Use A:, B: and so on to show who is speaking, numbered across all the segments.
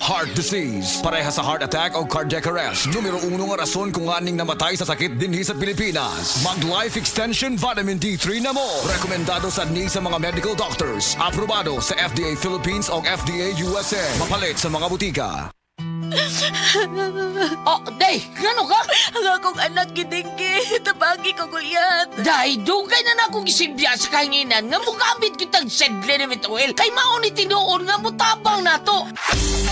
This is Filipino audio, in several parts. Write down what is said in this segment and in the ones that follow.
A: Heart disease, pareha sa heart attack o cardiac arrest. Numero 1 nga rason kung aning namatay sa sakit dinhi sa Pilipinas. Mag Life Extension Vitamin D3 na mo. Rekomendado sa ni sa mga medical doctors. Aprobado sa FDA Philippines o FDA USA. Mapalit sa mga butika.
B: Oh, day, gano ka?
C: Ang akong anak gidinggi, tabagi ko gulyat.
B: Day, dugay na na akong isibya sa kahinginan nga mugamit kitang Sedlenimit oil kay mauni tinuon nga mutabang nato.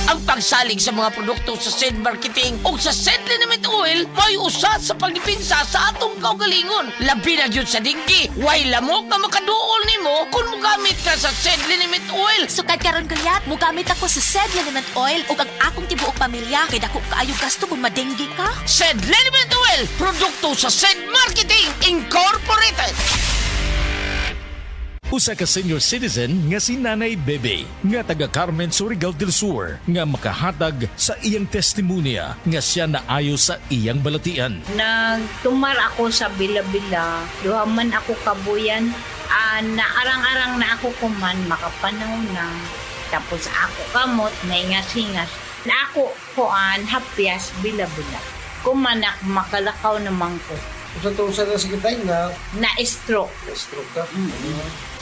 B: Ang pagsalig sa mga produkto sa Sed Marketing o sa Sedlenimit oil may usa sa pagdipinsa sa atong kaugalingon. Labi na gyud sa dinggi, way lamok nga makaduol nimo kung mugamit ka sa Sedlenimit oil.
C: Sukad karon gulyat, mugamit ako sa Sedlenimit oil ug ang akong tibuok pamilya kay dako kaayo gasto kung madenggi ka.
B: Sedlenimit oil, produkto sa Sed Marketing Incorporated.
D: Usa ka senior citizen nga si Nanay Bebe nga taga Carmen Surigao del Sur nga makahatag sa iyang testimonya nga siya naayo sa iyang balatian.
E: Nagtumar ako sa bila-bila, duha man ako kabuyan, naarang-arang na ako kuman, makapanaw na. Tapos ako kamot, naingas-hingas. Na ako kuan, hapyas, bila-bila. Kumanak, makalakaw naman ko.
F: Sa na sige tayo na
E: Na-stroke.
F: stroke ka.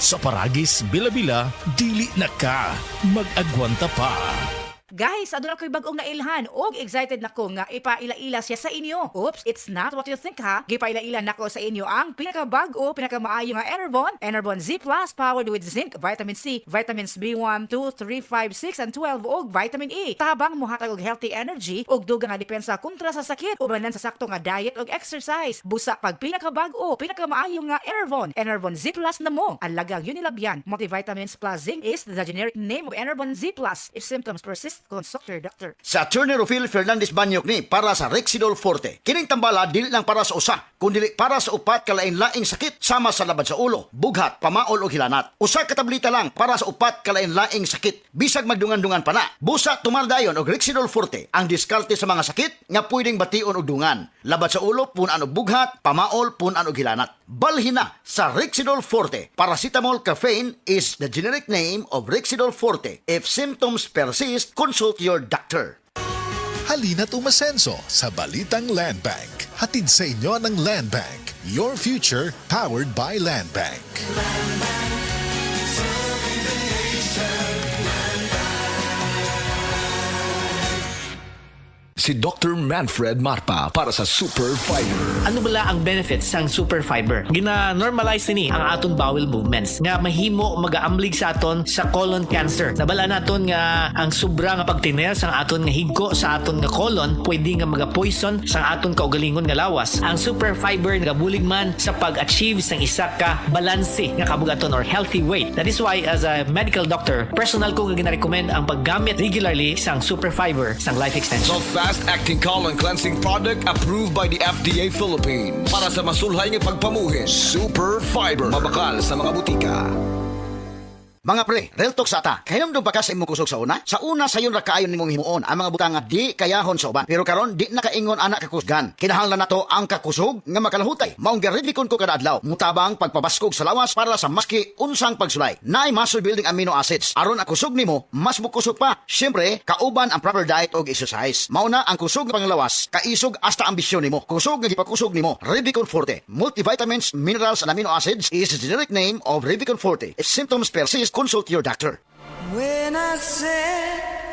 D: Sa Paragis Bila-Bila, dili na ka mag-agwanta pa.
G: Guys, aduna ko'y bagong nailhan og excited na ko nga ipaila-ila siya sa inyo. Oops, it's not what you think ha. Gipaila-ila nako sa inyo ang pinakabag-o, pinakamaayo nga Enervon Z Plus powered with zinc, vitamin C, vitamins B1, 2, 3, 5, 6, and 12 og vitamin E. Tabang mohatag og healthy energy og dugang nga depensa kontra sa sakit ubanan sa sakto nga diet og exercise. Busa pag pinakabag-o, pinakamaayo nga Enervon Z Plus na mo. Alagang Unilabyan, multivitamins plus zinc is the generic name of Enervon Z Plus. If symptoms persist, consult your doctor.
H: Sa Attorney Rufil Fernandez Banyok ni para sa Rexidol Forte. Kining tambala dili lang para sa usa, kundi para sa upat ka lain-laing sakit sama sa labad sa ulo, bughat, pamaol o hilanat. Usa ka tableta lang para sa upat ka lain-laing sakit. Bisag magdungan-dungan pa na. Busa tumaldayon og Rexidol Forte ang diskarte sa mga sakit nga pwedeng bation og dungan. Labad sa ulo punan og bughat, pamaol punan og hilanat. Balhin na sa Rexidol Forte. Paracetamol caffeine is the generic name of Rexidol Forte. If symptoms persist, consult your doctor.
I: Halina't umasenso sa Balitang Land Bank. Hatid sa inyo ng Land Bank. Your future powered by Land Bank.
A: Si Dr. Manfred Marpa para sa Super Fiber.
J: Ano bala ang benefits sang Super Fiber? Gina-normalize ni ang aton bowel movements nga mahimo magaamblig sa aton sa colon cancer. Nabala naton nga ang sobra nga pagtiner sang aton nga higko sa aton nga colon pwede nga maga-poison sang aton kaugalingon nga lawas. Ang Super Fiber nagabulig man sa pag-achieve sang isa ka balanse nga kabugaton or healthy weight. That is why as a medical doctor, personal ko nga gina-recommend ang paggamit regularly sang Super Fiber sang life extension.
A: So fast-acting colon cleansing product approved by the FDA Philippines. Para sa masulhay ng pagpamuhin, Super Fiber. Mabakal sa mga butika.
H: Mga pre, real talk sa ata. Kayong ba ka sa imong kusog sa una? Sa una sayon ra kaayon nimong himuon ang mga butang nga di kayahon sa uban. Pero karon di nakaingon anak kakusgan. Kinahanglan nato ang kakusog nga makalahutay. Maong giredikon ko kada adlaw. Mutabang pagpabaskog sa lawas para sa maski unsang pagsulay. Naay muscle building amino acids. Aron ang kusog nimo mas mukusog pa. Syempre, kauban ang proper diet og exercise. Mauna ang kusog nga panglawas, kaisog hasta ambisyon nimo. Kusog nga gipakusog nimo, Revicon Forte. Multivitamins, minerals and amino acids is the generic name of Revicon Forte. If symptoms persist, consult your doctor.
K: When I said